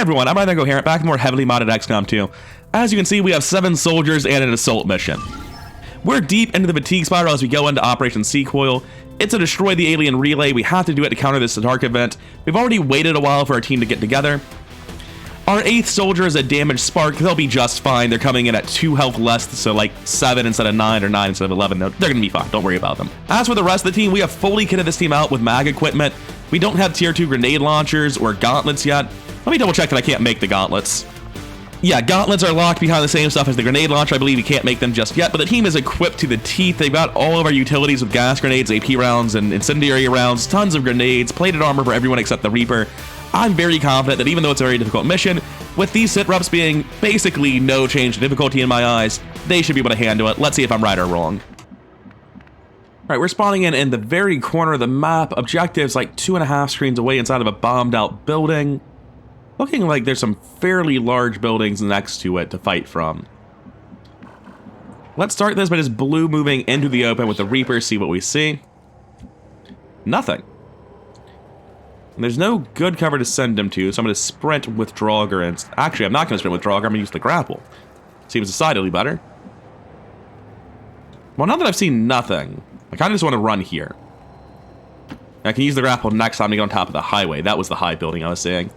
everyone, I'm Rain Rebalance, back in more heavily modded XCOM 2. As you can see, we have 7 soldiers and an assault mission. We're deep into the fatigue spiral as we go into Operation Sequoia. It's a destroy the alien relay. We have to do it to counter this dark event. We've already waited a while for our team to get together. Our 8th soldier is a damaged spark. They'll be just fine. They're coming in at 2 health less, so like 7 instead of 9 or 9 instead of 11. They're gonna be fine. Don't worry about them. As for the rest of the team, we have fully kitted this team out with mag equipment. We don't have tier 2 grenade launchers or gauntlets yet. Let me double check that I can't make the gauntlets. Yeah, gauntlets are locked behind the same stuff as the grenade launcher. I believe we can't make them just yet, but the team is equipped to the teeth. They've got all of our utilities with gas grenades, AP rounds, and incendiary rounds, tons of grenades, plated armor for everyone except the Reaper. I'm very confident that even though it's a very difficult mission, with these sit-reps being basically no change in difficulty in my eyes, they should be able to handle it. Let's see if I'm right or wrong. All right, we're spawning in the very corner of the map. Objectives like 2.5 screens away inside of a bombed-out building. Looking like there's some fairly large buildings next to it to fight from. Let's start this by just blue moving into the open with the Reaper, see what we see. Nothing. And there's no good cover to send him to, so I'm going to sprint with Draugr. And actually, I'm not going to sprint with Draugr. I'm going to use the grapple. Seems decidedly better. Well, now that I've seen nothing, I kind of just want to run here. I can use the grapple next time to get on top of the highway. That was the high building I was saying.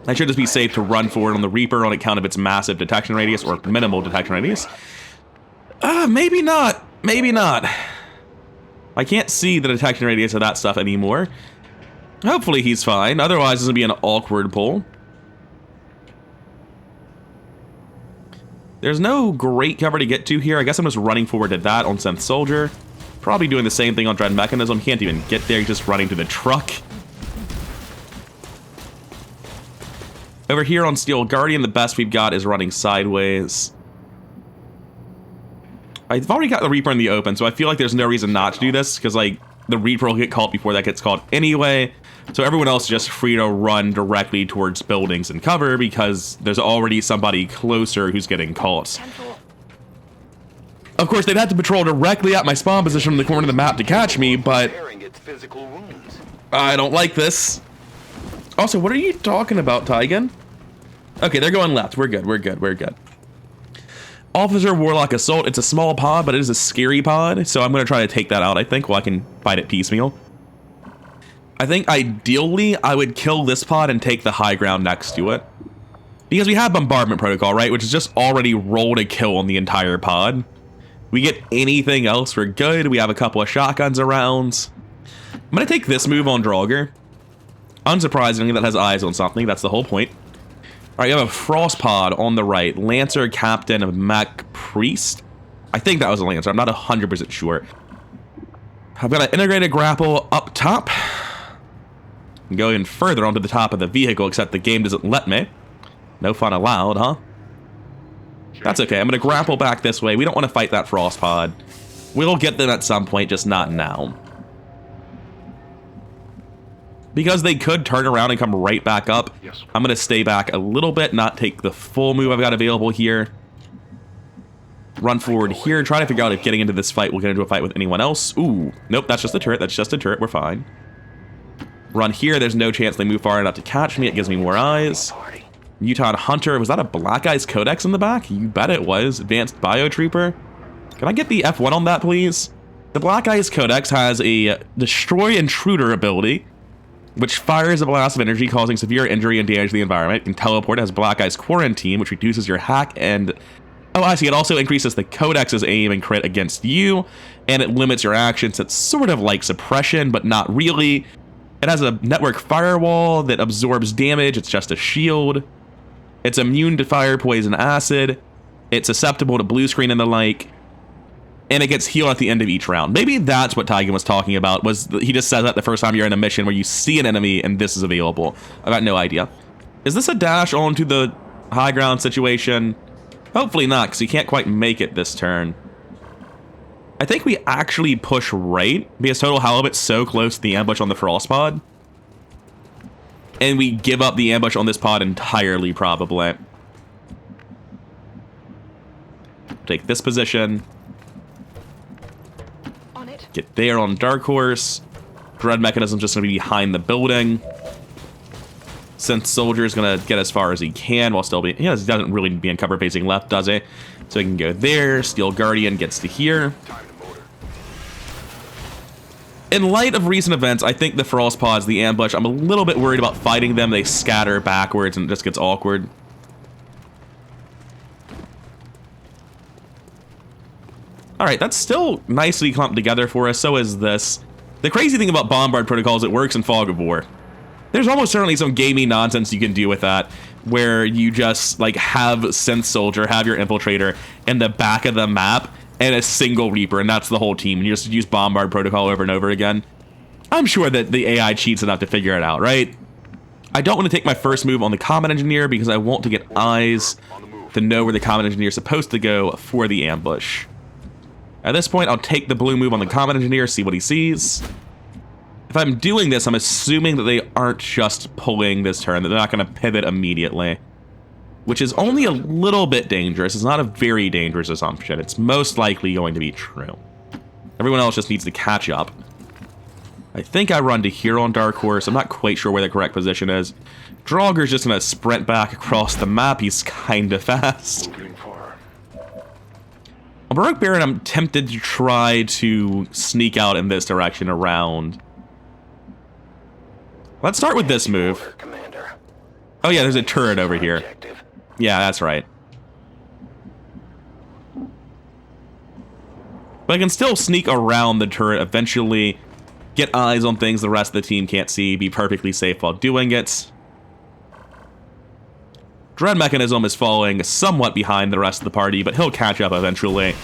I should just be safe to run forward on the Reaper on account of its massive detection radius, or minimal detection radius. Maybe not. Maybe not. I can't see the detection radius of that stuff anymore. Hopefully he's fine. Otherwise, this would be an awkward pull. There's no great cover to get to here. I guess I'm just running forward to that on Synth Soldier. Probably doing the same thing on Dread Mechanism. Can't even get there. Just running to the truck. Over here on Steel Guardian, the best we've got is running sideways. I've already got the Reaper in the open, so I feel like there's no reason not to do this, because like the Reaper will get caught before that gets caught anyway. So everyone else is just free to run directly towards buildings and cover, because there's already somebody closer who's getting caught. Of course, they'd have to patrol directly at my spawn position in the corner of the map to catch me, but I don't like this. Also, what are you talking about, Tygan? Okay, they're going left. We're good, we're good, we're good. Officer Warlock Assault. It's a small pod, but it is a scary pod, so I'm going to try to take that out, I think, while I can fight it piecemeal. I think, ideally, I would kill this pod and take the high ground next to it. Because we have Bombardment Protocol, right, which is just already rolled a kill on the entire pod. We get anything else, we're good. We have a couple of shotguns around. I'm going to take this move on Draugr. Unsurprisingly, that has eyes on something. That's the whole point. All right, you have a Frost Pod on the right. Lancer, Captain, of Mac Priest. I think that was a Lancer. I'm not 100% sure. I've got an integrated grapple up top. And go even further onto the top of the vehicle, except the game doesn't let me. No fun allowed, huh? That's okay. I'm going to grapple back this way. We don't want to fight that Frost Pod. We'll get them at some point, just not now. Because they could turn around and come right back up, I'm going to stay back a little bit, not take the full move I've got available here. Run forward here, try to figure out if getting into this fight will get into a fight with anyone else. Ooh, nope, that's just a turret, that's just a turret, we're fine. Run here, there's no chance they move far enough to catch me, it gives me more eyes. Muton Hunter, was that a Black Eyes Codex in the back? You bet it was. Advanced Biotrooper. Can I get the F1 on that, please? The Black Eyes Codex has a Destroy Intruder ability, which fires a blast of energy, causing severe injury and damage to the environment. It can teleport. It has Black Eyes Quarantine, which reduces your hack and... Oh, I see. It also increases the Codex's aim and crit against you, and it limits your actions. It's sort of like Suppression, but not really. It has a network firewall that absorbs damage. It's just a shield. It's immune to fire, poison, acid. It's susceptible to blue screen and the like. And it gets healed at the end of each round. Maybe that's what Tygan was talking about, was he just says that the first time you're in a mission where you see an enemy and this is available. I've got no idea. Is this a dash onto the high ground situation? Hopefully not, because you can't quite make it this turn. I think we actually push right, because Total Halibut's so close to the ambush on the Frost Pod. And we give up the ambush on this pod entirely, probably. Take this position. Get there on Dark Horse. Dread Mechanism's just going to be behind the building. Since Soldier's going to get as far as he can while still being... He doesn't really be in cover facing left, does he? So he can go there. Steel Guardian gets to here. In light of recent events, I think the Frost Pods, the ambush, I'm a little bit worried about fighting them. They scatter backwards and it just gets awkward. Alright, that's still nicely clumped together for us. So is this. The crazy thing about Bombard Protocol is it works in Fog of War. There's almost certainly some gamey nonsense you can do with that, where you just, like, have Synth Soldier, have your Infiltrator in the back of the map, and a single Reaper, and that's the whole team, and you just use Bombard Protocol over and over again. I'm sure that the AI cheats enough to figure it out, right? I don't want to take my first move on the Combat Engineer, because I want to get eyes to know where the Combat Engineer is supposed to go for the ambush. At this point, I'll take the blue move on the Combat Engineer, see what he sees. If I'm doing this, I'm assuming that they aren't just pulling this turn, that they're not going to pivot immediately. Which is only a little bit dangerous. It's not a very dangerous assumption. It's most likely going to be true. Everyone else just needs to catch up. I think I run to here on Dark Horse. I'm not quite sure where the correct position is. Draugur's just going to sprint back across the map. He's kind of fast. On Baroque Baron, I'm tempted to try to sneak out in this direction around. Let's start with this move. Oh yeah, there's a turret over here. Yeah, that's right. But I can still sneak around the turret eventually, get eyes on things the rest of the team can't see, be perfectly safe while doing it. Dread Mechanism is falling somewhat behind the rest of the party, but he'll catch up eventually.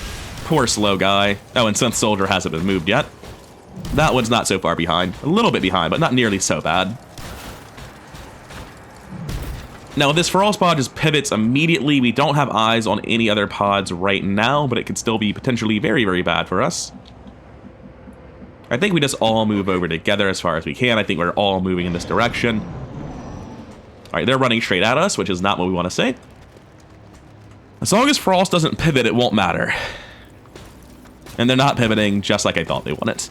Poor slow guy. Oh, and Synth Soldier hasn't been moved yet. That one's not so far behind. A little bit behind, but not nearly so bad. Now, this Frost Pod just pivots immediately. We don't have eyes on any other pods right now, but it could still be potentially very, very bad for us. I think we just all move over together as far as we can. I think we're all moving in this direction. All right, they're running straight at us, which is not what we want to say. As long as Frost doesn't pivot, it won't matter. And they're not pivoting just like I thought they wanted.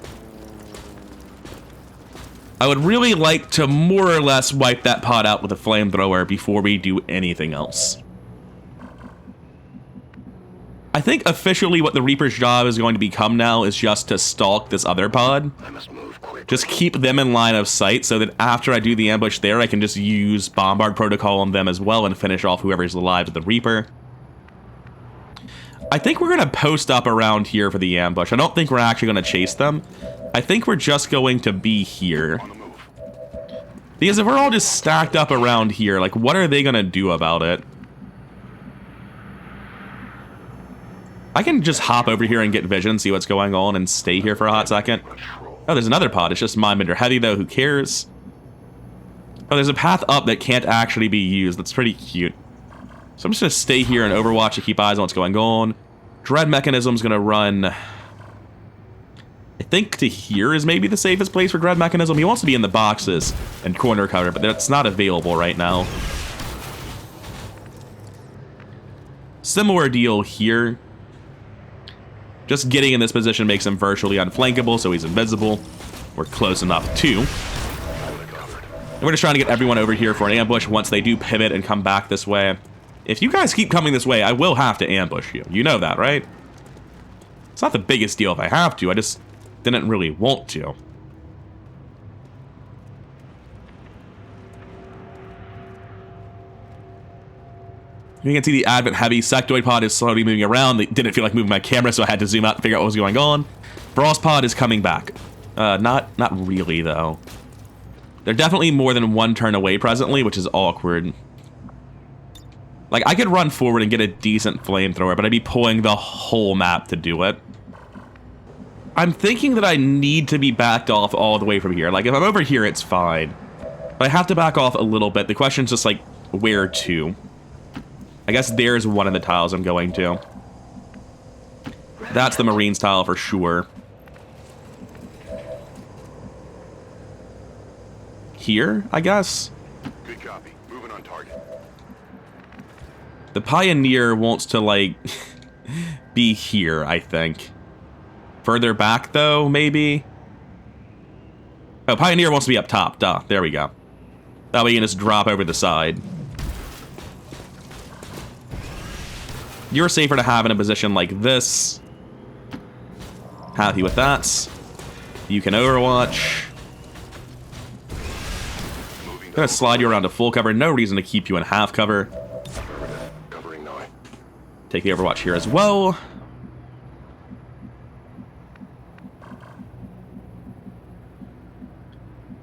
I would really like to more or less wipe that pod out with a flamethrower before we do anything else. I think officially what the Reaper's job is going to become now is just to stalk this other pod. Just keep them in line of sight so that after I do the ambush there, I can just use Bombard Protocol on them as well and finish off whoever's alive with the Reaper. I think we're going to post up around here for the ambush. I don't think we're actually going to chase them. I think we're just going to be here. Because if we're all just stacked up around here, like, what are they going to do about it? I can just hop over here and get vision, see what's going on, and stay here for a hot second. Oh, there's another pod. It's just Mind Bender Heavy, though. Who cares? Oh, there's a path up that can't actually be used. That's pretty cute. So I'm just going to stay here and Overwatch to keep eyes on what's going on. Dread Mechanism's going to run... I think to here is maybe the safest place for Dread Mechanism. He wants to be in the boxes and corner cover, but that's not available right now. Similar deal here. Just getting in this position makes him virtually unflankable, so he's invisible. We're close enough, too. And we're just trying to get everyone over here for an ambush once they do pivot and come back this way. If you guys keep coming this way, I will have to ambush you. You know that, right? It's not the biggest deal if I have to. I just didn't really want to. You can see the Advent Heavy Sectoid Pod is slowly moving around. They didn't feel like moving my camera, so I had to zoom out and figure out what was going on. Frost Pod is coming back. Not really, though. They're definitely more than one turn away presently, which is awkward. Like, I could run forward and get a decent flamethrower, but I'd be pulling the whole map to do it. I'm thinking that I need to be backed off all the way from here. Like, if I'm over here, it's fine. But I have to back off a little bit. The question's just, like, where to? I guess there's one of the tiles I'm going to. That's the Marines tile for sure. Here, I guess? Good copy. Moving on target. The Pioneer wants to, like, be here, I think. Further back, though, maybe? Oh, Pioneer wants to be up top. Duh. There we go. That way you can just drop over the side. You're safer to have in a position like this. Happy with that. You can overwatch. Gonna slide you around to full cover. No reason to keep you in half cover. Covering now. Take the overwatch here as well.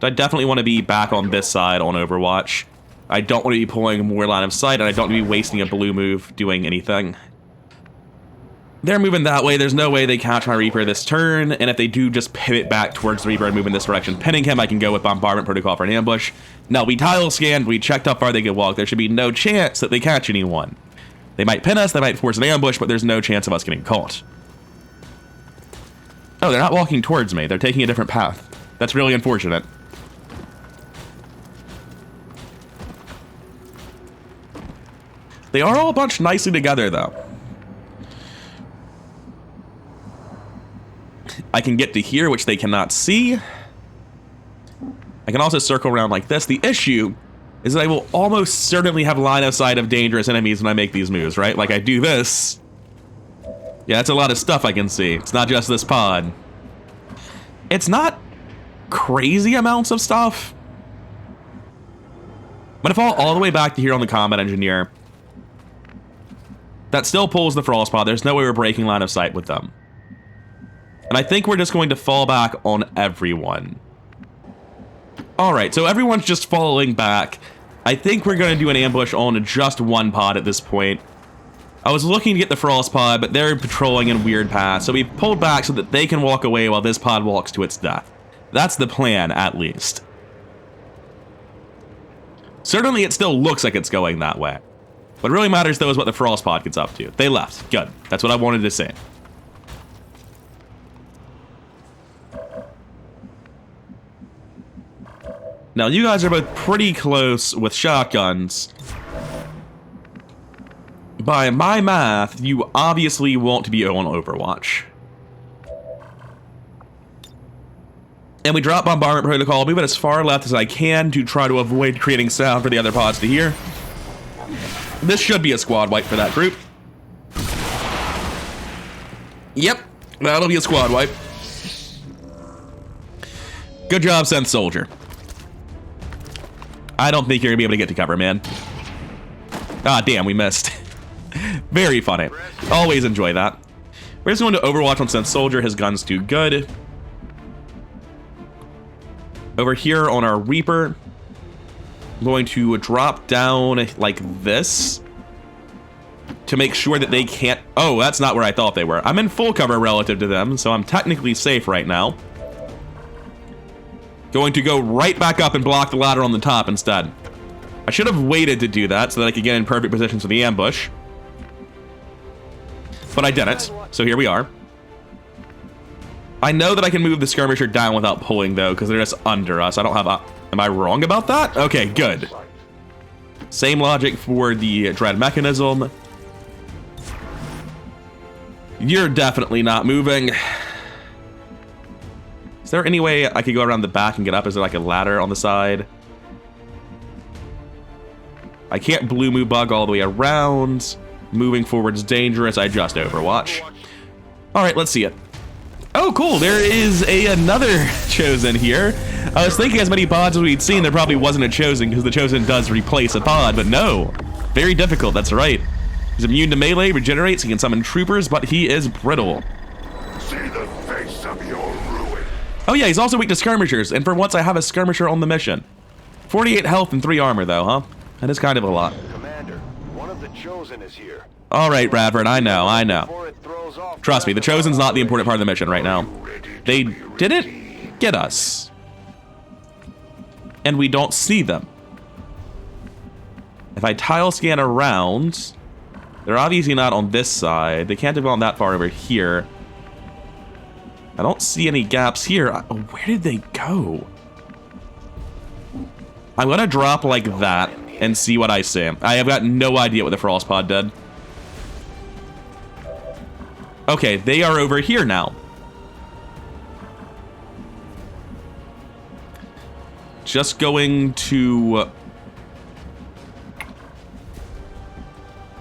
I definitely want to be back on this side on overwatch. I don't want to be pulling more line of sight, and I don't want to be wasting a blue move doing anything. They're moving that way. There's no way they catch my Reaper this turn, and if they do just pivot back towards the Reaper and move in this direction, pinning him, I can go with Bombardment Protocol for an ambush. Now, we tile scanned, we checked how far they could walk. There should be no chance that they catch anyone. They might pin us, they might force an ambush, but there's no chance of us getting caught. Oh, they're not walking towards me. They're taking a different path. That's really unfortunate. They are all bunched nicely together, though. I can get to here, which they cannot see. I can also circle around like this. The issue is that I will almost certainly have line of sight of dangerous enemies when I make these moves, right? Like I do this. Yeah, that's a lot of stuff I can see. It's not just this pod. It's not crazy amounts of stuff. But if I fall all the way back to here on the Combat Engineer, that still pulls the Frost pod. There's no way we're breaking line of sight with them. And I think we're just going to fall back on everyone. Alright, so everyone's just falling back. I think we're going to do an ambush on just one pod at this point. I was looking to get the Frost pod, but they're patrolling in weird paths, so we've pulled back so that they can walk away while this pod walks to its death. That's the plan, at least. Certainly it still looks like it's going that way. What really matters, though, is what the Frost pod gets up to. They left. Good. That's what I wanted to say. Now, you guys are both pretty close with shotguns. By my math, you obviously want to be on Overwatch. And we drop Bombardment Protocol, move it as far left as I can to try to avoid creating sound for the other pods to hear. This should be a squad wipe for that group. Yep, that'll be a squad wipe. Good job, Synth Soldier. I don't think you're gonna be able to get to cover, man. Ah, damn, we missed. Very funny. Always enjoy that. We're just going to Overwatch on Synth Soldier. His gun's too good. Over here on our Reaper, I'm going to drop down like this to make sure that they can't... Oh, that's not where I thought they were. I'm in full cover relative to them, so I'm technically safe right now. Going to go right back up and block the ladder on the top instead. I should have waited to do that so that I could get in perfect positions for the ambush. But I didn't, so here we are. I know that I can move the skirmisher down without pulling, though, because they're just under us. I don't have a... Am I wrong about that? Okay, good. Same logic for the dread mechanism. You're definitely not moving. Is there any way I could go around the back and get up? Is there like a ladder on the side? I can't blue move bug all the way around. Moving forward is dangerous. I just Overwatch. All right, let's see it. Oh, cool. There is another Chosen here. I was thinking as many pods as we'd seen, there probably wasn't a Chosen because the Chosen does replace a pod, but no. Very difficult, that's right. He's immune to melee, regenerates, he can summon troopers, but he is brittle. See the face of your ruin. Oh yeah, he's also weak to skirmishers, and for once I have a skirmisher on the mission. 48 health and 3 armor though, huh? That is kind of a lot. Commander, one of the Chosen is here. Alright, Bradford, I know. Trust me, the Chosen's not the important part of the mission right now. They didn't get us. And we don't see them. If I tile scan around, they're obviously not on this side. They can't have gone that far over here. I don't see any gaps here. Where did they go? I'm gonna drop like that and see what I see. I have got no idea what the Frost pod did. Okay, they are over here now. Just going to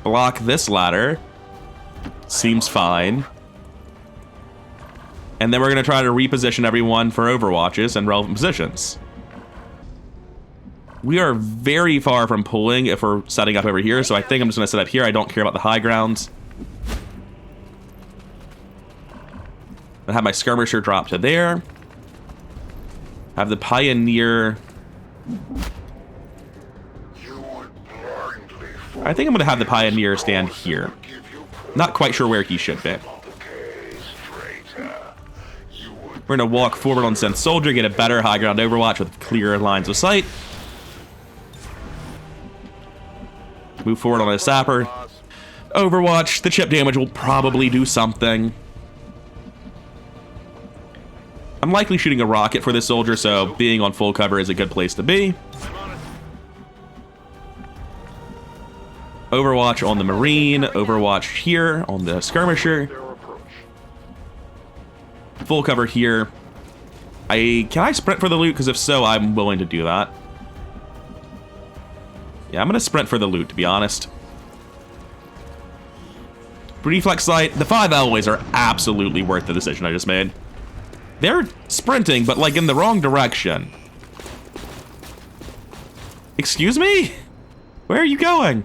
block this ladder. Seems fine. And then we're going to try to reposition everyone for overwatches and relevant positions. We are very far from pulling if we're setting up over here, so I think I'm just going to set up here. I don't care about the high grounds. I have my skirmisher drop to there. Have the pioneer. I think I'm going to have the pioneer stand here. Not quite sure where he should be. We're going to walk forward on Synth Soldier, get a better high ground overwatch with clearer lines of sight. Move forward on a sapper. Overwatch, the chip damage will probably do something. I'm likely shooting a rocket for this soldier, so being on full cover is a good place to be. Overwatch on the Marine, Overwatch here on the Skirmisher. Full cover here. Can I sprint for the loot? Because if so, I'm willing to do that. Yeah, I'm going to sprint for the loot, to be honest. Reflex sight. The 5 alloys are absolutely worth the decision I just made. They're sprinting, but like in the wrong direction. Excuse me? Where are you going?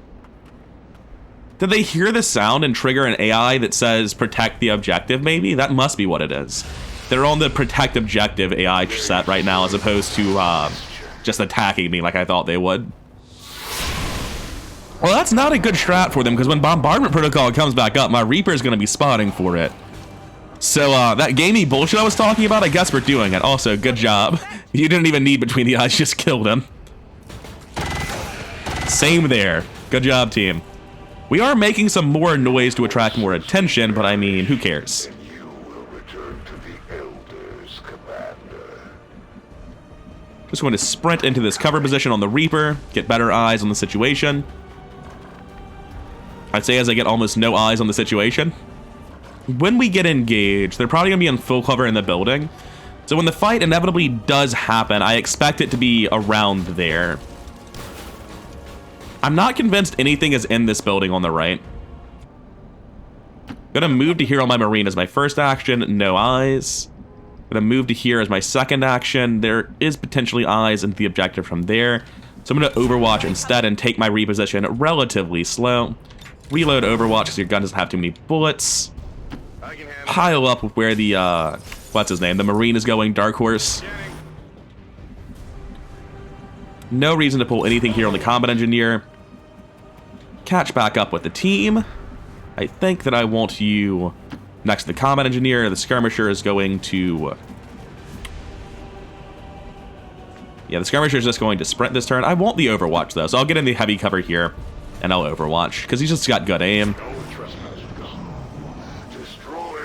Did they hear the sound and trigger an AI that says protect the objective, maybe? That must be what it is. They're on the protect objective AI set right now as opposed to just attacking me like I thought they would. Well, that's not a good strat for them because when Bombardment Protocol comes back up, my Reaper's going to be spotting for it. So that gamey bullshit I was talking about, I guess we're doing it. Also, good job. You didn't even need between the eyes, just killed him. Same there. Good job, team. We are making some more noise to attract more attention, but I mean, who cares? Just going to sprint into this cover position on the Reaper, get better eyes on the situation. I'd say as I get almost no eyes on the situation. When we get engaged, they're probably going to be in full cover in the building. So when the fight inevitably does happen, I expect it to be around there. I'm not convinced anything is in this building on the right. Gonna move to here on my Marine as my first action, no eyes. Gonna move to here as my second action. There is potentially eyes into the objective from there. So I'm gonna Overwatch instead and take my reposition relatively slow. Reload Overwatch because your gun doesn't have too many bullets. Pile up with where the, what's his name? The Marine is going, Dark Horse. No reason to pull anything here on the Combat Engineer. Catch back up with the team. I think that I want you next to the Combat Engineer. The Skirmisher is going to... Yeah, the Skirmisher is just going to sprint this turn. I want the Overwatch, though, so I'll get in the heavy cover here, and I'll Overwatch, because he's just got good aim.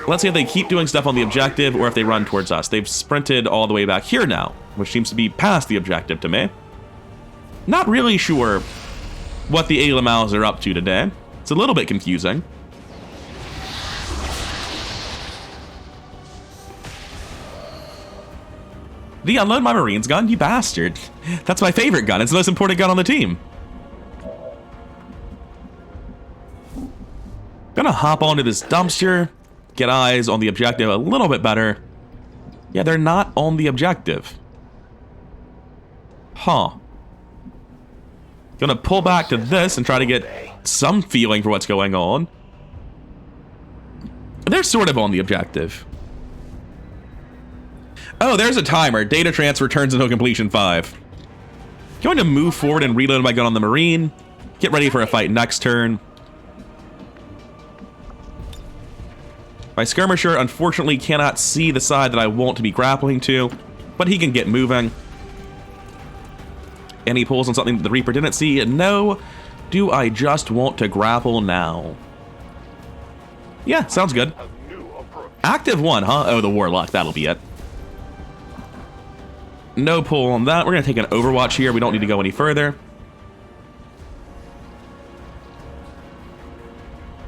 Let's see if they keep doing stuff on the objective, or if they run towards us. They've sprinted all the way back here now, which seems to be past the objective to me. Not really sure what the Alamals are up to today. It's a little bit confusing. Did he unload my Marine's gun? You bastard. That's my favorite gun. It's the most important gun on the team. Gonna hop onto this dumpster. Get eyes on the objective a little bit better. Yeah, they're not on the objective. Huh. Gonna pull back to this and try to get some feeling for what's going on. They're sort of on the objective. Oh, there's a timer. Data transfer turns until completion 5. Going to move forward and reload my gun on the Marine. Get ready for a fight next turn. My Skirmisher unfortunately cannot see the side that I want to be grappling to, but he can get moving. And he pulls on something that the Reaper didn't see. No, do I just want to grapple now? Yeah, sounds good. Active 1, huh? Oh, the Warlock, that'll be it. No pull on that. We're going to take an Overwatch here. We don't need to go any further.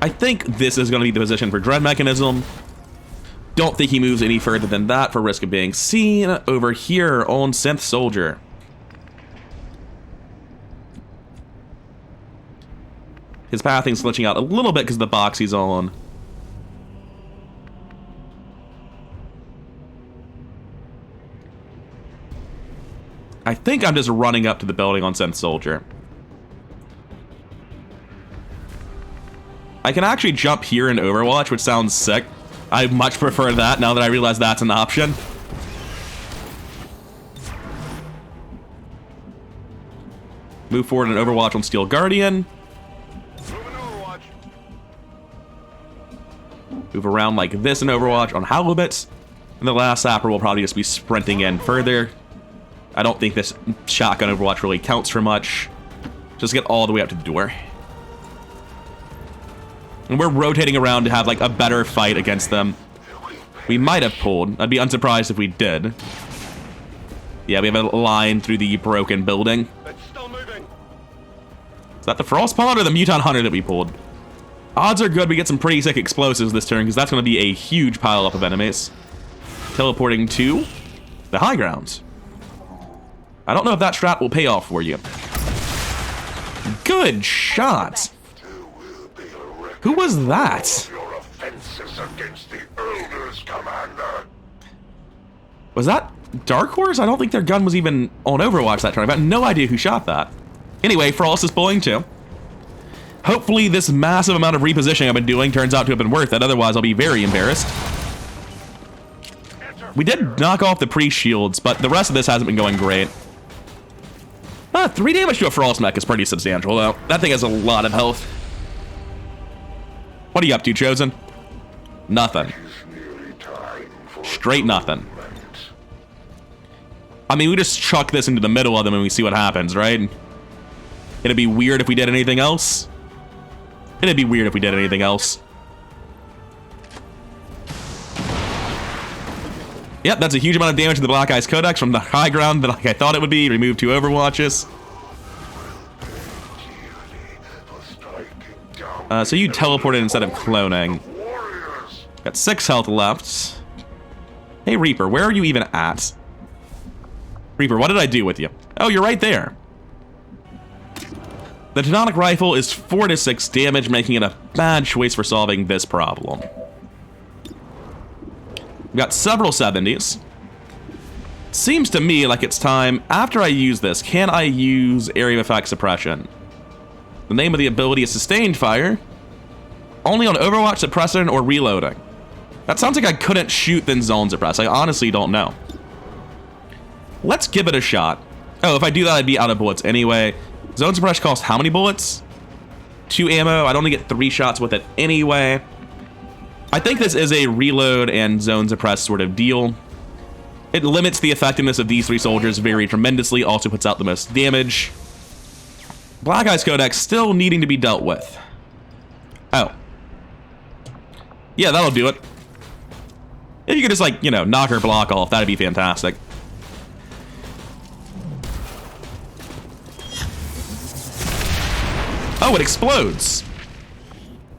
I think this is going to be the position for Dread Mechanism. Don't think he moves any further than that for risk of being seen. Over here on Synth Soldier. His pathing's glitching out a little bit because of the box he's on. I think I'm just running up to the building on Synth Soldier. I can actually jump here in Overwatch, which sounds sick. I much prefer that now that I realize that's an option. Move forward in Overwatch on Steel Guardian. Move around like this in Overwatch on Halibut. And the last sapper will probably just be sprinting in further. I don't think this shotgun Overwatch really counts for much. Just get all the way up to the door. And we're rotating around to have like a better fight against them. We might have pulled. I'd be unsurprised if we did. Yeah, we have a line through the broken building. It's still moving. Is that the Frostpawn or the Muton Hunter that we pulled? Odds are good we get some pretty sick explosives this turn, because that's going to be a huge pile-up of enemies. Teleporting to the high ground. I don't know if that strat will pay off for you. Good shot. Who was that? Your offenses against the Elders, Commander. Was that Dark Horse? I don't think their gun was even on Overwatch that turn. I've got no idea who shot that. Anyway, Frost is pulling too. Hopefully this massive amount of repositioning I've been doing turns out to have been worth it. Otherwise, I'll be very embarrassed. We did knock off the pre-shields, but the rest of this hasn't been going great. 3 damage to a Frost mech is pretty substantial, though. That thing has a lot of health. What are you up to, Chosen? Nothing. Straight nothing. I mean, we just chuck this into the middle of them and we see what happens, right? It'd be weird if we did anything else. It'd be weird if we did anything else. Yep, that's a huge amount of damage to the Black Ice Codex from the high ground that like I thought it would be. Remove 2 Overwatches. So you teleported instead of cloning. Got 6 health left. Hey, Reaper, where are you even at? Reaper, what did I do with you? Oh, you're right there. The Teutonic Rifle is 4 to 6 damage, making it a bad choice for solving this problem. We've got several 70s. Seems to me like it's time, after I use this, can I use Area of Effect Suppression? The name of the ability is Sustained Fire. Only on Overwatch, Suppression, or Reloading. That sounds like I couldn't shoot then Zone Suppress. I honestly don't know. Let's give it a shot. Oh, if I do that, I'd be out of bullets anyway. Zone Suppress costs how many bullets? 2 ammo. I'd only get 3 shots with it anyway. I think this is a reload and Zone Suppress sort of deal. It limits the effectiveness of these 3 soldiers very tremendously. Also puts out the most damage. Black Ice Codex still needing to be dealt with. Oh. Yeah, that'll do it. If you could just, like, you know, knock her block off, that'd be fantastic. Oh, it explodes.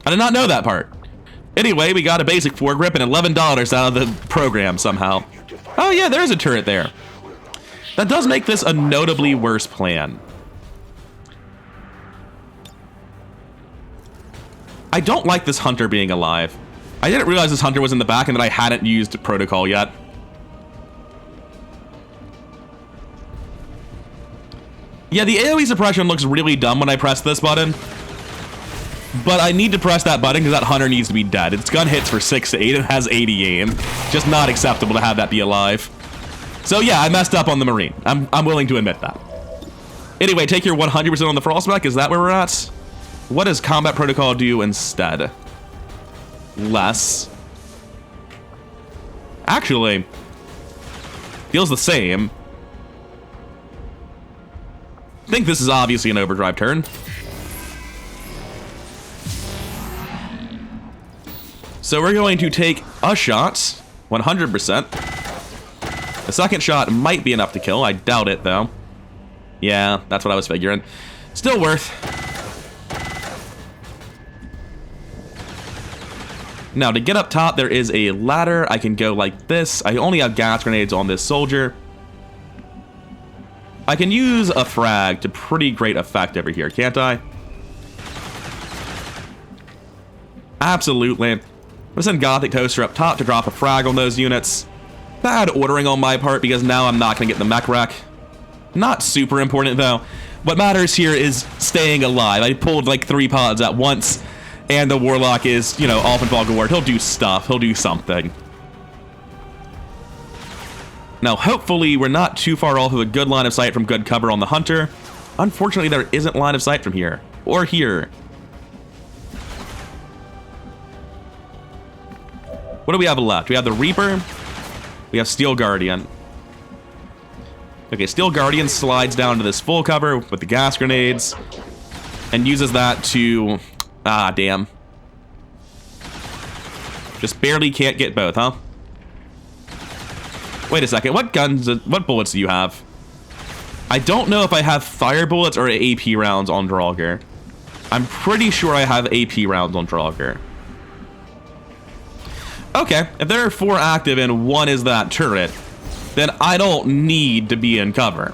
I did not know that part. Anyway, we got a basic foregrip and $11 out of the program somehow. Oh yeah, there's a turret there. That does make this a notably worse plan. I don't like this hunter being alive. I didn't realize this hunter was in the back and that I hadn't used protocol yet. Yeah, the AoE suppression looks really dumb when I press this button. But I need to press that button because that hunter needs to be dead. Its gun hits for 6 to 8 and has 80 aim. Just not acceptable to have that be alive. So yeah, I messed up on the Marine. I'm willing to admit that. Anyway, take your 100% on the Frost mech. Is that where we're at? What does Combat Protocol do instead? Less. Actually, feels the same. I think this is obviously an overdrive turn. So we're going to take a shot, 100%. The second shot might be enough to kill. I doubt it, though. Yeah, that's what I was figuring. Still worth. Now, to get up top, there is a ladder. I can go like this. I only have gas grenades on this soldier. I can use a frag to pretty great effect over here, can't I? Absolutely. I'm gonna send Gothic Toaster up top to drop a frag on those units. Bad ordering on my part because now I'm not gonna get the mech wreck. Not super important though. What matters here is staying alive. I pulled like 3 pods at once, and the Warlock is, you know, off in Valgaward. He'll do stuff. He'll do something. Now, hopefully, we're not too far off of a good line of sight from good cover on the Hunter. Unfortunately, there isn't line of sight from here. Or here. What do we have left? We have the Reaper. We have Steel Guardian. Okay, Steel Guardian slides down to this full cover with the gas grenades. And uses that to... Ah, damn. Just barely can't get both, huh? Wait a second, what bullets do you have? I don't know if I have fire bullets or AP rounds on Draugr. I'm pretty sure I have AP rounds on Draugr. Okay, if there are 4 active and 1 is that turret, then I don't need to be in cover.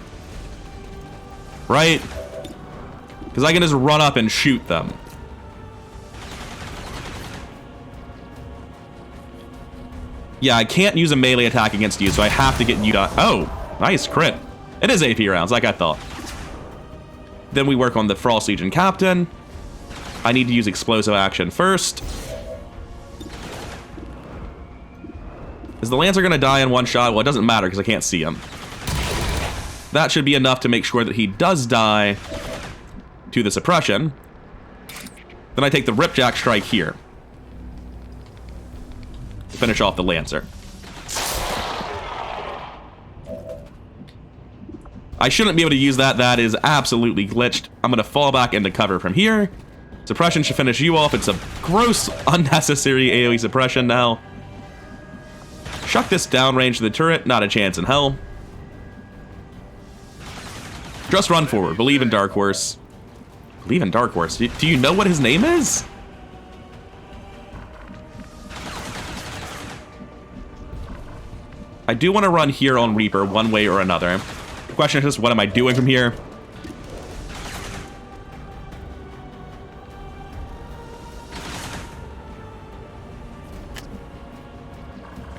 Right? Because I can just run up and shoot them. Yeah, I can't use a melee attack against you, so I have to get you to... Oh, nice crit. It is AP rounds, like I thought. Then we work on the Frost Legion Captain. I need to use explosive action first. Is the Lancer going to die in one shot? Well, it doesn't matter because I can't see him. That should be enough to make sure that he does die to the Suppression. Then I take the Ripjack Strike here. Finish off the Lancer. I shouldn't be able to use that. That is absolutely glitched. I'm going to fall back into cover from here. Suppression should finish you off. It's a gross, unnecessary AoE suppression now. Chuck this downrange to the turret. Not a chance in hell. Just run forward. Believe in Dark Horse. Believe in Dark Horse. Do you know what his name is? I do want to run here on Reaper one way or another. The question is just, what am I doing from here?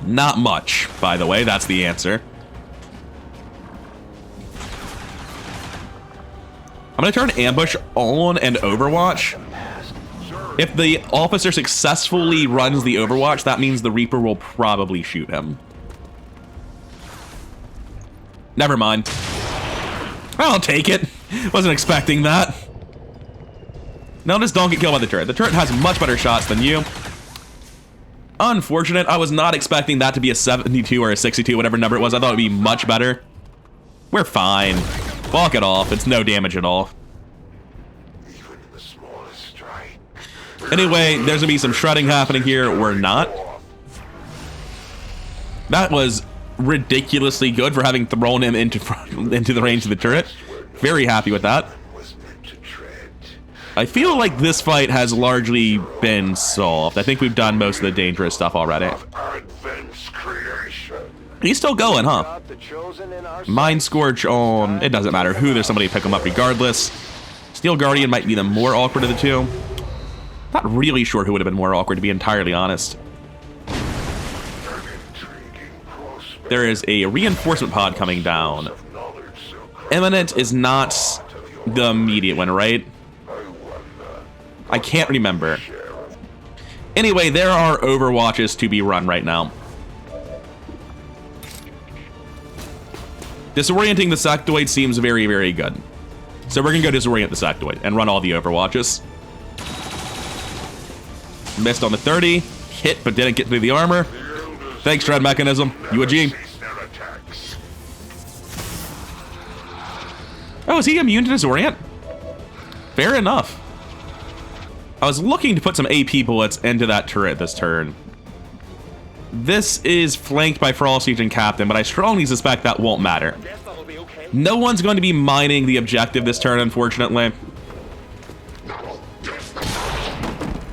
Not much, by the way. That's the answer. I'm going to turn Ambush on and Overwatch. If the officer successfully runs the Overwatch, that means the Reaper will probably shoot him. Never mind. I'll take it. Wasn't expecting that. No, just don't get killed by the turret. The turret has much better shots than you. Unfortunate. I was not expecting that to be a 72 or a 62, whatever number it was. I thought it would be much better. We're fine. Walk it off. It's no damage at all. Anyway, there's going to be some shredding happening here. We're not. That was ridiculously good for having thrown him into the range of the turret. Very happy with that. I feel like this fight has largely been solved. I think we've done most of the dangerous stuff already. He's still going, huh? Mind Scorch on... It doesn't matter who. There's somebody to pick him up regardless. Steel Guardian might be the more awkward of the two. Not really sure who would have been more awkward, to be entirely honest. There is a reinforcement pod coming down. Imminent is not the immediate one, right? I can't remember. Anyway, there are Overwatches to be run right now. Disorienting the Sectoid seems very, very good. So we're going to go disorient the Sectoid and run all the Overwatches. Missed on the 30. Hit, but didn't get through the armor. Thanks, Shred Mechanism. You a G. Oh, is he immune to disorient? Fair enough. I was looking to put some AP bullets into that turret this turn. This is flanked by Frost Legion Captain, but I strongly suspect that won't matter. No one's going to be mining the objective this turn, unfortunately.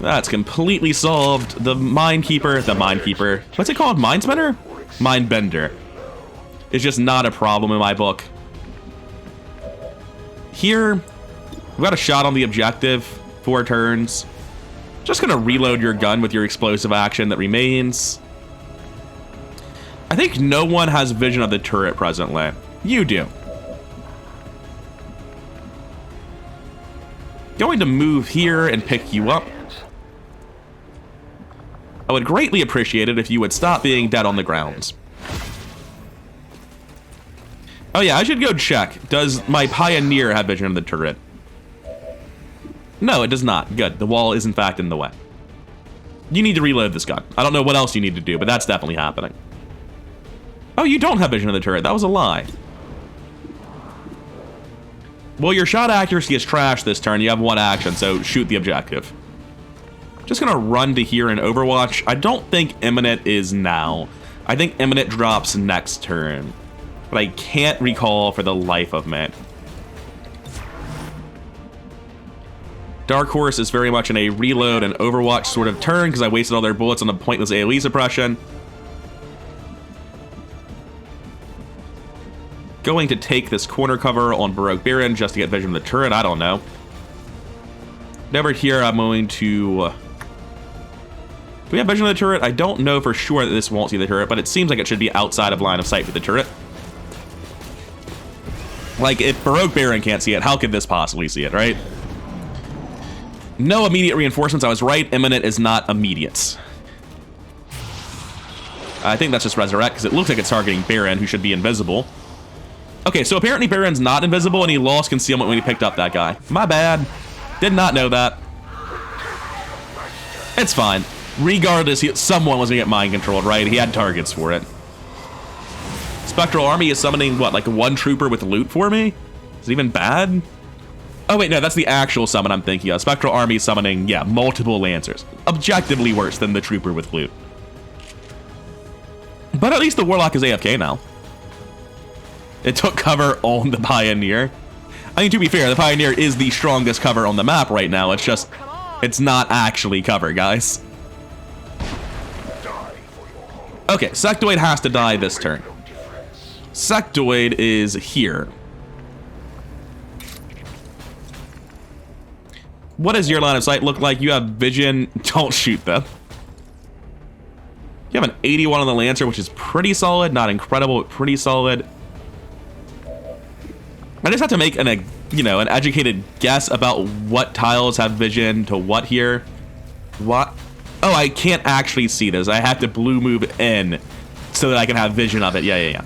That's completely solved. The Minekeeper, what's it called? Mindspinner? Mindbender. It's just not a problem in my book. Here, we got a shot on the objective. 4 turns. Just gonna reload your gun with your explosive action that remains. I think no one has vision of the turret presently. You do. Going to move here and pick you up. I would greatly appreciate it if you would stop being dead on the ground. Oh yeah, I should go check. Does my Pioneer have vision of the turret? No, it does not. Good. The wall is in fact in the way. You need to reload this gun. I don't know what else you need to do, but that's definitely happening. Oh, you don't have vision of the turret. That was a lie. Well, your shot accuracy is trash this turn. You have one action, so shoot the objective. Just gonna run to here in Overwatch. I don't think imminent is now. I think imminent drops next turn. But I can't recall for the life of me. Dark Horse is very much in a reload and Overwatch sort of turn because I wasted all their bullets on the pointless AoE suppression. Going to take this corner cover on Baroque Baron just to get vision of the turret. I don't know. Over here, I'm going to... Do we have vision of the turret? I don't know for sure that this won't see the turret, but it seems like it should be outside of line of sight for the turret. Like, if Baroque Baron can't see it, how could this possibly see it, right? No immediate reinforcements. I was right. Imminent is not immediate. I think that's just Resurrect, because it looks like it's targeting Baron, who should be invisible. Okay, so apparently Baron's not invisible, and he lost concealment when he picked up that guy. My bad. Did not know that. It's fine. Regardless, someone was going to get mind-controlled, right? He had targets for it. Spectral Army is summoning, what, like one trooper with loot for me? Is it even bad? Oh, wait, no, that's the actual summon I'm thinking of. Spectral Army summoning, yeah, multiple Lancers. Objectively worse than the trooper with loot. But at least the Warlock is AFK now. It took cover on the Pioneer. I mean, to be fair, the Pioneer is the strongest cover on the map right now. It's just, it's not actually cover, guys. Okay, Sectoid has to die this turn. Sectoid is here. What does your line of sight look like? You have vision. Don't shoot them. You have an 81 on the Lancer, which is pretty solid. Not incredible, but pretty solid. I just have to make an educated guess about what tiles have vision to what here. What? Oh, I can't actually see this. I have to blue move in so that I can have vision of it. Yeah.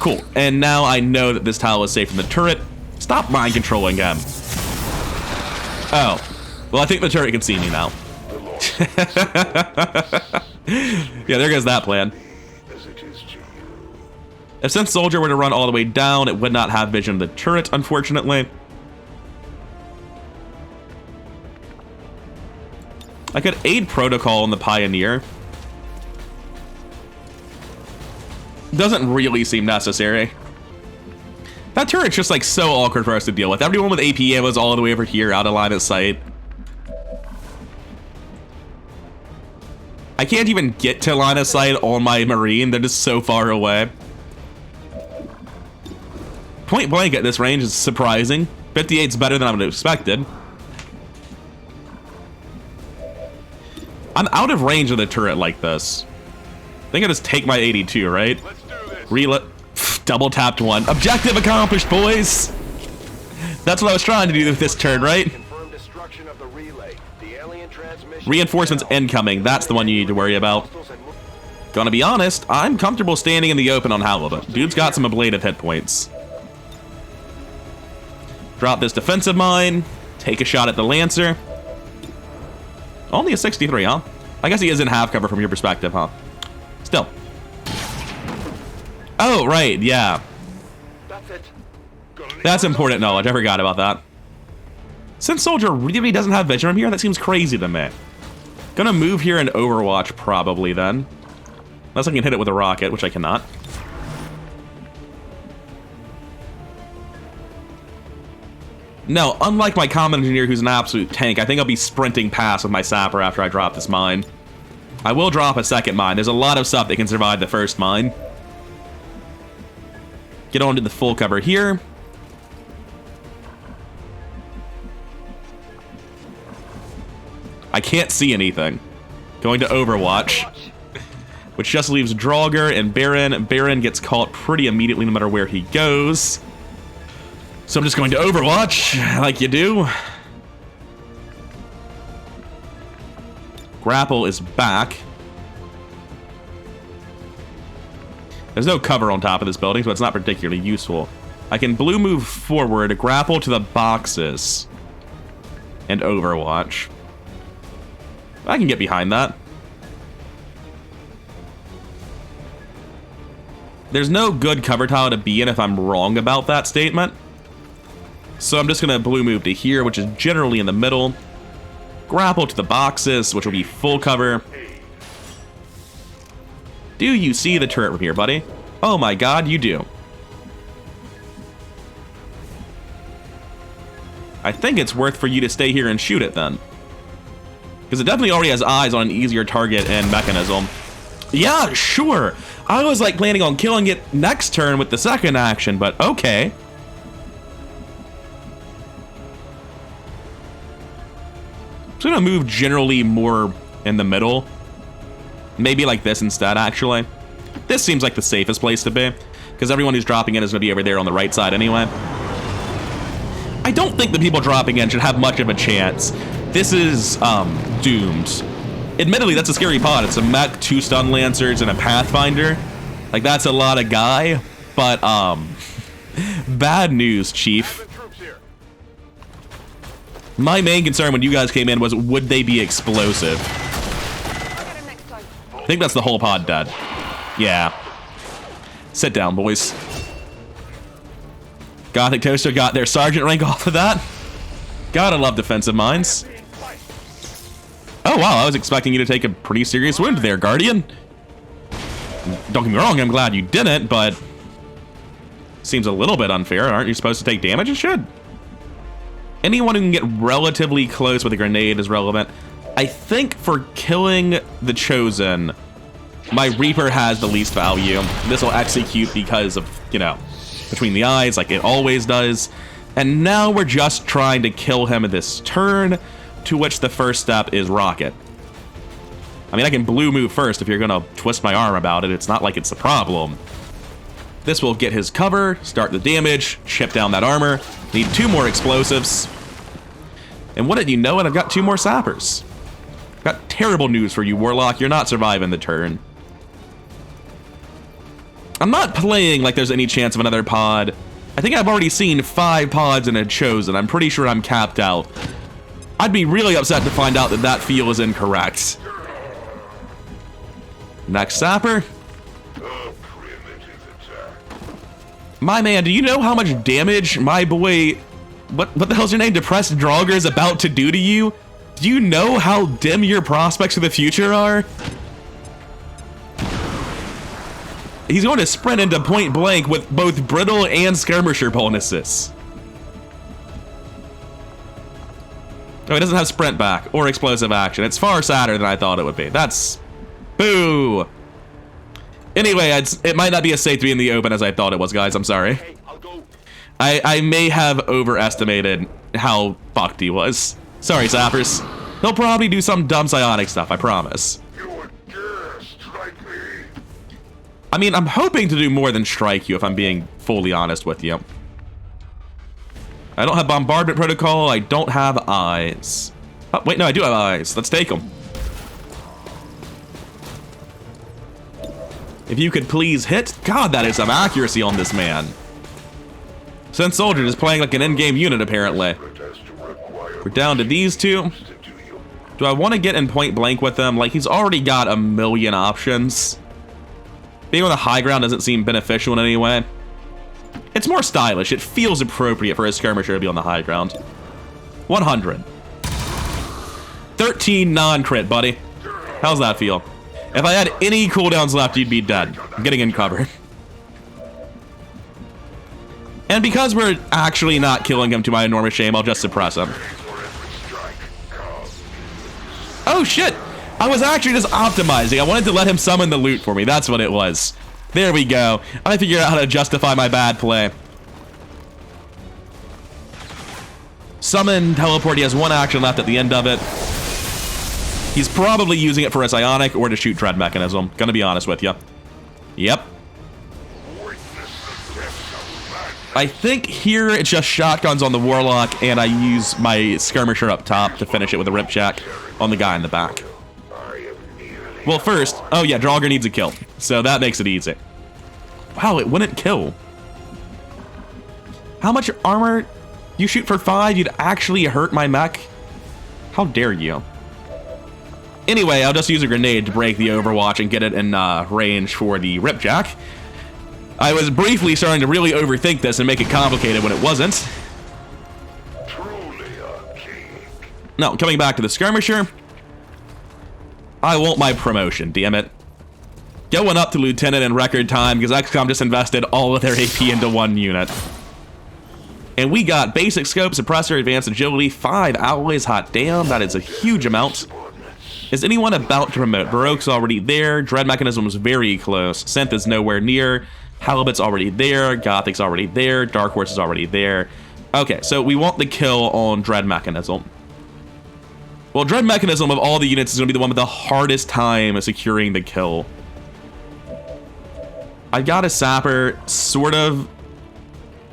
Cool. And now I know that this tile is safe from the turret. Stop mind controlling him. Oh. Well, I think the turret can see me now. Yeah, there goes that plan. If Synth Soldier were to run all the way down, it would not have vision of the turret, unfortunately. I could aid Protocol on the Pioneer. Doesn't really seem necessary. That turret's just like so awkward for us to deal with. Everyone with AP was all the way over here, out of line of sight. I can't even get to line of sight on my Marine. They're just so far away. Point blank at this range is surprising. 58's better than I would have expected. I'm out of range of the turret like this. I think I just take my 82, right? Reload. Double tapped one. Objective accomplished, boys! That's what I was trying to do with this turn, right? Reinforcements incoming. That's the one you need to worry about. Gonna be honest, I'm comfortable standing in the open on Halibut. Dude's got some ablative hit points. Drop this defensive mine. Take a shot at the Lancer. Only a 63, huh? I guess he is in half cover from your perspective, huh? Still. Oh, right, yeah. That's important knowledge. I forgot about that. Since Soldier really doesn't have vision from here, that seems crazy to me. Gonna move here in Overwatch, probably, then. Unless I can hit it with a rocket, which I cannot. No, unlike my Common Engineer, who's an absolute tank, I think I'll be sprinting past with my Sapper after I drop this mine. I will drop a second mine. There's a lot of stuff that can survive the first mine. Get on to the full cover here. I can't see anything. Going to Overwatch, which just leaves Draugr and Baron. Baron gets caught pretty immediately no matter where he goes. So I'm just going to Overwatch, like you do. Grapple is back. There's no cover on top of this building, so it's not particularly useful. I can blue move forward, grapple to the boxes, and Overwatch. I can get behind that. There's no good cover tile to be in if I'm wrong about that statement. So I'm just going to blue move to here, which is generally in the middle. Grapple to the boxes, which will be full cover. Do you see the turret from here, buddy? Oh my god, you do. I think it's worth for you to stay here and shoot it then. Because it definitely already has eyes on an easier target and mechanism. Yeah, sure. I was like planning on killing it next turn with the second action, but okay. I'm gonna move generally more in the middle. Maybe like this instead, actually. This seems like the safest place to be, because everyone who's dropping in is gonna be over there on the right side anyway. I don't think the people dropping in should have much of a chance. This is, doomed. Admittedly, that's a scary pod. It's a mech, 2 stun lancers, and a pathfinder. Like, that's a lot of guy, but, bad news, Chief. My main concern when you guys came in was, would they be explosive? I think that's the whole pod dead. Yeah. Sit down, boys. Gothic Toaster got their sergeant rank off of that. Gotta love defensive mines. Oh, wow, I was expecting you to take a pretty serious wound there, Guardian. Don't get me wrong, I'm glad you didn't, but... seems a little bit unfair. Aren't you supposed to take damage? You should. Anyone who can get relatively close with a grenade is relevant. I think for killing the Chosen, my Reaper has the least value. This will execute because of, you know, between the eyes, like it always does. And now we're just trying to kill him this turn, to which the first step is Rocket. I mean, I can blue move first if you're gonna twist my arm about it. It's not like it's a problem. This will get his cover, start the damage, chip down that armor. Need 2 more explosives. And wouldn't you know it, I've got 2 more sappers. Got terrible news for you, Warlock. You're not surviving the turn. I'm not playing like there's any chance of another pod. I think I've already seen 5 pods in a Chosen. I'm pretty sure I'm capped out. I'd be really upset to find out that that feel is incorrect. Next sapper. My man, do you know how much damage my boy... What the hell's your name? Depressed Draugr is about to do to you? Do you know how dim your prospects for the future are? He's going to sprint into point blank with both brittle and skirmisher bonuses. Oh, he doesn't have sprint back or explosive action. It's far sadder than I thought it would be. That's... boo! Anyway, it might not be as safe to be in the open as I thought it was, guys. I'm sorry. I may have overestimated how fucked he was. Sorry, sappers. He'll probably do some dumb psionic stuff, I promise. You would dare strike me? I mean, I'm hoping to do more than strike you, if I'm being fully honest with you. I don't have bombardment protocol. I don't have eyes. Oh, wait, no, I do have eyes. Let's take them. If you could please hit. God, that is some accuracy on this man. Sense Soldier is playing like an in-game unit, apparently. We're down to these 2. Do I want to get in point blank with them? Like, he's already got a million options. Being on the high ground doesn't seem beneficial in any way. It's more stylish. It feels appropriate for a skirmisher to be on the high ground. 100. 13 non-crit, buddy. How's that feel? If I had any cooldowns left, you'd be dead. I'm getting in cover. And because we're actually not killing him, to my enormous shame, I'll just suppress him. Oh shit! I was actually just optimizing. I wanted to let him summon the loot for me. That's what it was. There we go. I figured out how to justify my bad play. Summon, teleport. He has 1 action left at the end of it. He's probably using it for a psionic or to shoot dread mechanism. Gonna be honest with you. Yep. I think here it's just shotguns on the Warlock, and I use my skirmisher up top to finish it with a rip check on the guy in the back. Well, first, oh yeah, Draugr needs a kill, so that makes it easy. Wow, it wouldn't kill. How much armor? You shoot for 5, you'd actually hurt my mech? How dare you? Anyway, I'll just use a grenade to break the Overwatch and get it in range for the Ripjack. I was briefly starting to really overthink this and make it complicated when it wasn't. No, coming back to the Skirmisher. I want my promotion, damn it. Going up to Lieutenant in record time because XCOM just invested all of their AP into one unit. And we got Basic Scope, Suppressor, Advanced Agility, 5 alloys, hot damn, that is a huge amount. Is anyone about to promote? Baroque's already there, Dread Mechanism is very close, Synth is nowhere near, Halibut's already there, Gothic's already there, Dark Horse is already there. Okay, so we want the kill on Dread Mechanism. Well, Dread Mechanism of all the units is going to be the one with the hardest time securing the kill. I got a Sapper, sort of.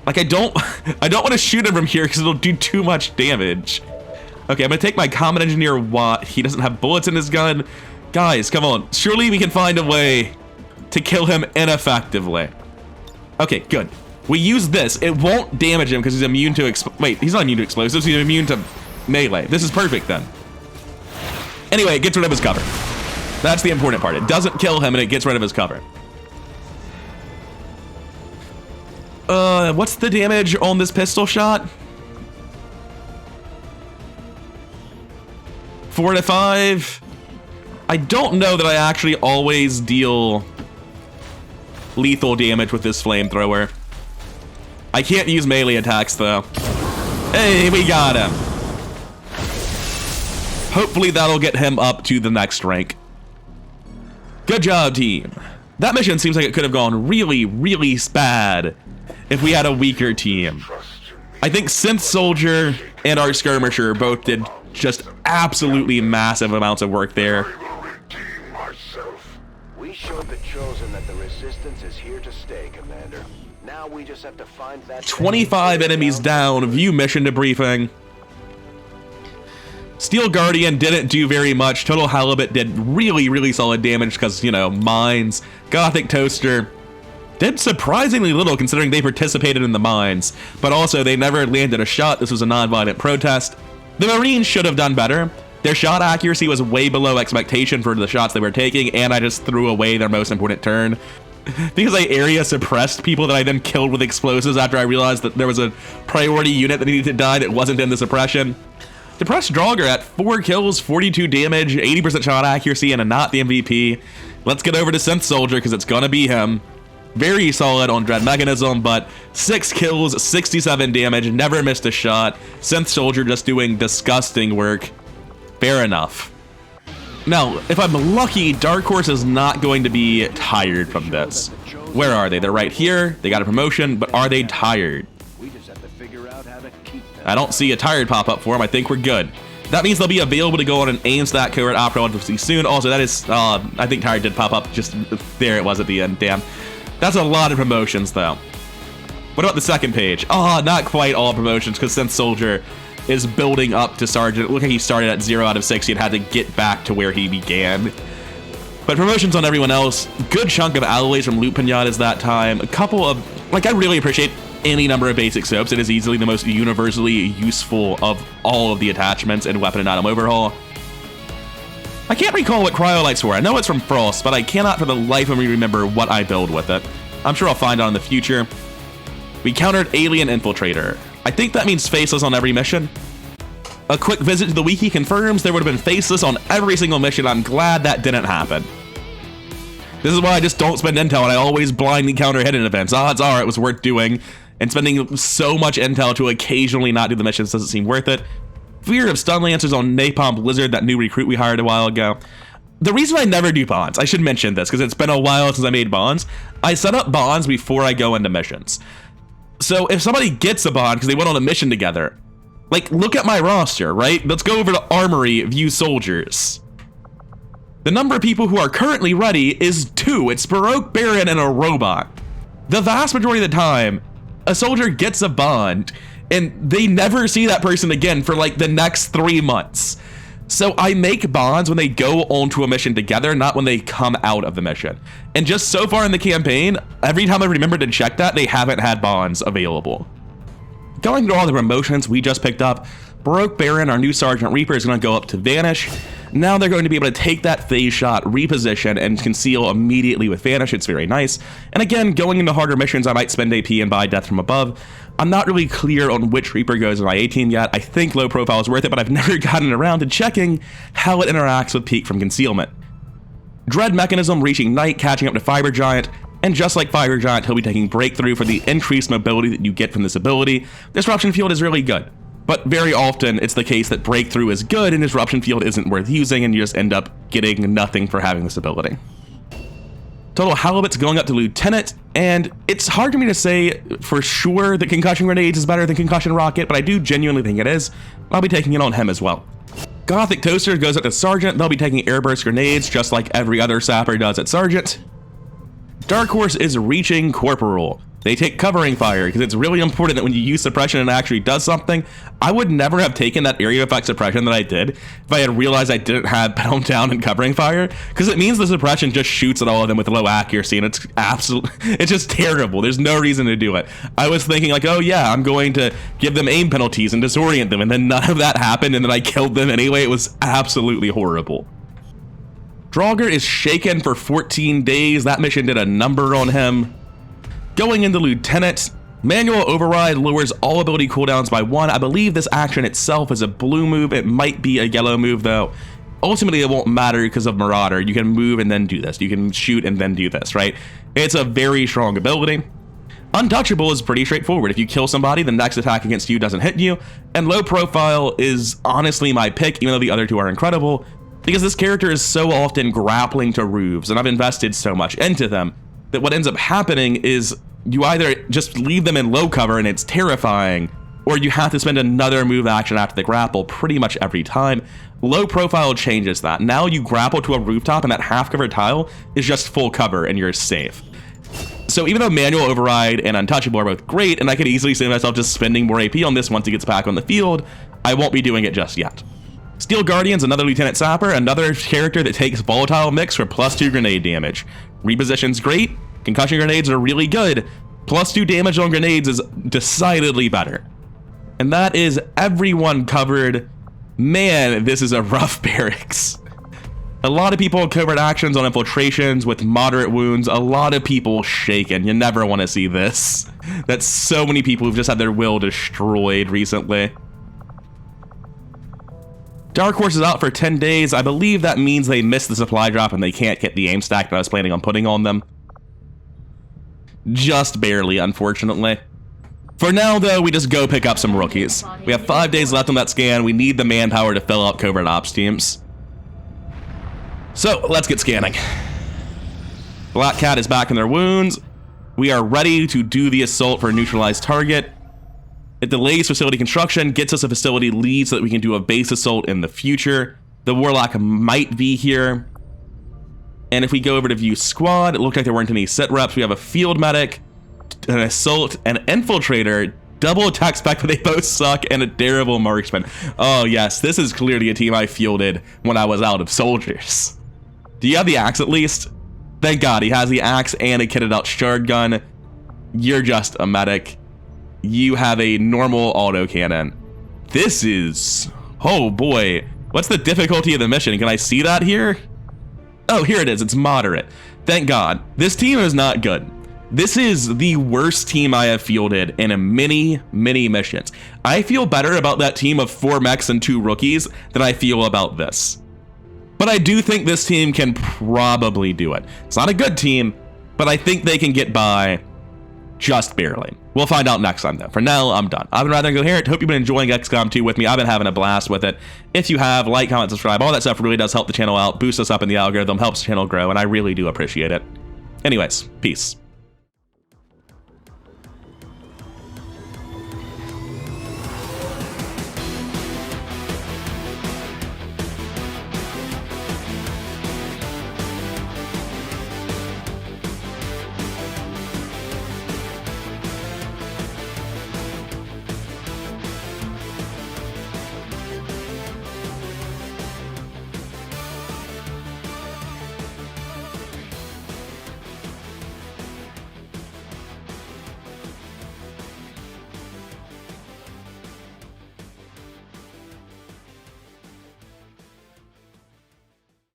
Like, I don't want to shoot him from here because it'll do too much damage. Okay, I'm going to take my Common Engineer Watt. He doesn't have bullets in his gun. Guys, come on. Surely we can find a way to kill him ineffectively. Okay, good. We use this. It won't damage him because he's immune to wait, he's not immune to explosives. He's immune to melee. This is perfect then. Anyway, it gets rid of his cover. That's the important part. It doesn't kill him and it gets rid of his cover. What's the damage on this pistol shot? 4 to 5. I don't know that I actually always deal lethal damage with this flamethrower. I can't use melee attacks though. Hey, we got him. Hopefully that'll get him up to the next rank. Good job, team. That mission seems like it could have gone really, really bad if we had a weaker team. I think Synth Soldier and our Skirmisher both did just absolutely massive amounts of work there. We showed the Chosen that the resistance is here to stay, Commander. Now we just have to find that 25 enemies down, view mission debriefing. Steel Guardian didn't do very much. Total Halibut did really, really solid damage because, you know, mines. Gothic Toaster did surprisingly little considering they participated in the mines, but also they never landed a shot. This was a non-violent protest. The Marines should have done better. Their shot accuracy was way below expectation for the shots they were taking, and I just threw away their most important turn. Because I area suppressed people that I then killed with explosives after I realized that there was a priority unit that needed to die that wasn't in the suppression. Depressed Draugr at 4 kills, 42 damage, 80% shot accuracy, and a not the MVP. Let's get over to Synth Soldier because it's gonna be him. Very solid on Dread Mechanism, but 6 kills, 67 damage, never missed a shot. Synth Soldier just doing disgusting work. Fair enough. Now, if I'm lucky, Dark Horse is not going to be tired from this. Where are they? They're right here. They got a promotion, but are they tired? I don't see a tired pop-up for them. I think we're good. That means they'll be available to go on an aim stat Covert op relatively soon. Also, that is, I think tired did pop up just there. It was at the end. Damn. That's a lot of promotions, though. What about the second page? Oh, not quite all promotions, because Synth Soldier is building up to Sergeant. Look like he started at 0 out of 60 and had to get back to where he began. But promotions on everyone else. Good chunk of alloys from Loot Pinatas that time. A couple of, like, I really appreciate any number of basic scopes. It is easily the most universally useful of all of the attachments in Weapon and Item Overhaul. I can't recall what Cryolights were. I know it's from Frost, but I cannot for the life of me remember what I build with it. I'm sure I'll find out in the future. We countered Alien Infiltrator. I think that means faceless on every mission. A quick visit to the wiki confirms there would have been faceless on every single mission. I'm glad that didn't happen. This is why I just don't spend intel and I always blindly counter hidden events. Odds are it was worth doing, and spending so much intel to occasionally not do the missions doesn't seem worth it. Fear of Stun Lancers on Napalm Blizzard, that new recruit we hired a while ago. The reason I never do bonds, I should mention this because it's been a while since I made bonds. I set up bonds before I go into missions. So if somebody gets a bond because they went on a mission together, like, look at my roster, right? Let's go over to Armory, view soldiers. The number of people who are currently ready is 2. It's Baroque Baron and a robot. The vast majority of the time, a soldier gets a bond, and they never see that person again for like the next 3 months. So I make bonds when they go onto a mission together, not when they come out of the mission. And just so far in the campaign, every time I remember to check that, they haven't had bonds available. Going through all the promotions we just picked up, Baroque Baron, our new Sergeant Reaper, is going to go up to Vanish. Now they're going to be able to take that phase shot, reposition, and conceal immediately with Vanish. It's very nice. And again, going into harder missions, I might spend AP and buy Death from Above. I'm not really clear on which Reaper goes in my A team yet. I think low profile is worth it, but I've never gotten around to checking how it interacts with Peak from Concealment. Dread Mechanism reaching Knight, catching up to Fiber Giant, and just like Fiber Giant, he'll be taking Breakthrough for the increased mobility that you get from this ability. Disruption Field is really good, but very often it's the case that Breakthrough is good and Disruption Field isn't worth using, and you just end up getting nothing for having this ability. Total Halibut's going up to Lieutenant, and it's hard for me to say for sure that Concussion Grenades is better than Concussion Rocket, but I do genuinely think it is. I'll be taking it on him as well. Gothic Toaster goes up to Sergeant. They'll be taking Airburst Grenades just like every other Sapper does at Sergeant. Dark Horse is reaching Corporal. They take Covering Fire because it's really important that when you use Suppression and it actually does something. I would never have taken that area effect Suppression that I did if I had realized I didn't have Pedal Down and Covering Fire, because it means the Suppression just shoots at all of them with low accuracy, and it's it's just terrible. There's no reason to do it. I was thinking like, oh yeah, I'm going to give them aim penalties and disorient them, and then none of that happened, and then I killed them anyway. It was absolutely horrible. Draugr is shaken for 14 days. That mission did a number on him. Going into Lieutenant, Manual Override lowers all ability cooldowns by 1. I believe this action itself is a blue move. It might be a yellow move though. Ultimately, it won't matter because of Marauder. You can move and then do this. You can shoot and then do this, right? It's a very strong ability. Untouchable is pretty straightforward. If you kill somebody, the next attack against you doesn't hit you. And Low Profile is honestly my pick, even though the other two are incredible, because this character is so often grappling to roofs, and I've invested so much into them that what ends up happening is you either just leave them in low cover and it's terrifying, or you have to spend another move action after the grapple pretty much every time. Low Profile changes that. Now you grapple to a rooftop and that half cover tile is just full cover and you're safe. So even though Manual Override and Untouchable are both great, and I could easily see myself just spending more AP on this once he gets back on the field, I won't be doing it just yet. Steel Guardian's another Lieutenant Sapper, another character that takes Volatile Mix for +2 grenade damage. Reposition's great. Concussion Grenades are really good. +2 damage on grenades is decidedly better. And that is everyone covered. Man, this is a rough barracks. A lot of people covert actions on infiltrations with moderate wounds. A lot of people shaken. You never want to see this. That's so many people who've just had their will destroyed recently. Dark Horse is out for 10 days. I believe that means they missed the supply drop and they can't get the aim stack that I was planning on putting on them. Just barely, unfortunately. For now, though, we just go pick up some rookies. We have 5 days left on that scan. We need the manpower to fill out covert ops teams. So, let's get scanning. Black Cat is back in their wounds. We are ready to do the assault for a neutralized target. It delays facility construction, gets us a facility lead so that we can do a base assault in the future. The Warlock might be here. And if we go over to view squad, it looked like there weren't any sit reps. We have a field medic, an assault, an infiltrator, double attack spec, but they both suck, and a terrible marksman. Oh yes, this is clearly a team I fielded when I was out of soldiers. Do you have the axe at least? Thank God, he has the axe and a kitted out shard gun. You're just a medic. You have a normal autocannon. This is... oh boy. What's the difficulty of the mission? Can I see that here? Oh, here it is. It's moderate. Thank God. This team is not good. This is the worst team I have fielded in many missions. I feel better about that team of 4 mechs and 2 rookies than I feel about this. But I do think this team can probably do it. It's not a good team, but I think they can get by just barely. We'll find out next time, though. For now, I'm done. I've been Rather Incoherent. Hope you've been enjoying XCOM 2 with me. I've been having a blast with it. If you have, like, comment, subscribe. All that stuff really does help the channel out, boost us up in the algorithm, helps the channel grow, and I really do appreciate it. Anyways, peace.